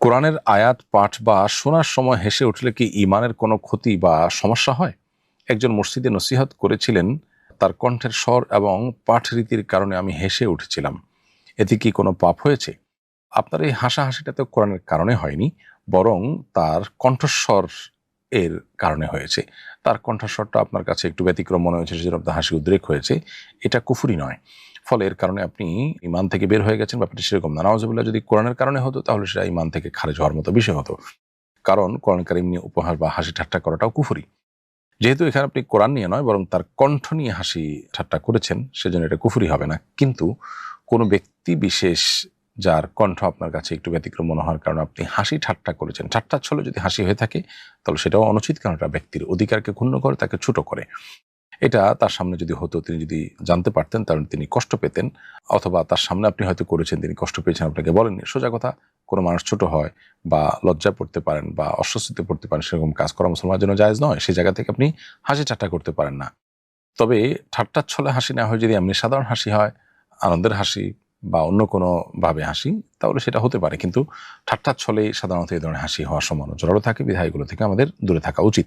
কোরআনের আয়াত পাঠ বা শোনার সময় হেসে উঠলে কি ঈমানের কোনো ক্ষতি বা সমস্যা হয়? একজন মসজিদে নসিহত করেছিলেন, তার কণ্ঠের স্বর এবং পাঠ রীতির কারণে আমি হেসে উঠেছিলাম। এতে কি কোনো পাপ হয়েছে? আপনার এই হাসাহাসিটা তো কোরআনের কারণে হয়নি, বরং তার কণ্ঠস্বর এর কারণে হয়েছে। তার কণ্ঠস্বরটা আপনার কাছে একটু ব্যতিক্রম মনে হয়েছে, সেজন্য আপনার হাসি উদ্রেক হয়েছে। এটা কুফরি নয়। ফলে এর কারণে আপনি ঈমান থেকে বের হয়ে গেছেন, ব্যাপারটা সেরকম না। নাউজুবিল্লাহ, যদি কোরআনের কারণে হতো তাহলে সেটা ঈমান থেকে খারিজ হওয়ার মতো বিষয় হতো। কারণ কোরআন কারীম নিয়ে উপহাস বা হাসি ঠাট্টা করাটাও কুফরি। যেহেতু এখানে আপনি কোরআন নিয়ে নয়, বরং তার কণ্ঠ নিয়ে হাসি ঠাট্টা করেছেন, সেজন্য এটা কুফরি হবে না। কিন্তু কোনো ব্যক্তি বিশেষ যার কণ্ঠ আপনার কাছে একটু ব্যতিক্রম মনে হওয়ার কারণে আপনি হাসি ঠাট্টা করেছেন, ঠাট্টার ছলে যদি হাসি হয়ে থাকে, তাহলে সেটাও অনুচিত, কারণ এটা ব্যক্তির অধিকারকে ক্ষুণ্ণ করে, তাকে ছোট করে। এটা তার সামনে যদি হতো, তিনি যদি জানতে পারতেন, তাহলে তিনি কষ্ট পেতেন। অথবা তার সামনে আপনি হয়তো করেছেন, তিনি কষ্ট পেয়েছেন, আপনাকে বলেননি। সোজা কথা, কোনো মানুষ ছোট হয় বা লজ্জায় পড়তে পারেন বা অস্বস্তিতে পড়তে পারেন, সেরকম কাজ করা মুসলমানের জন্য জায়েজ নয়। সেই জায়গা থেকে আপনি হাসি ঠাট্টা করতে পারেন না। তবে ঠাট্টার ছলে হাসি না হয় যদি এমনি সাধারণ হাসি হয়, আনন্দের হাসি বা অন্য কোনো ভাবে হাসি, তাহলে সেটা হতে পারে। কিন্তু ঠাট্টার ছলে সাধারণত এই ধরনের হাসি হওয়ার সম্ভাবনা জোরালো থাকে, বিধায় এগুলো থেকে আমাদের দূরে থাকা উচিত।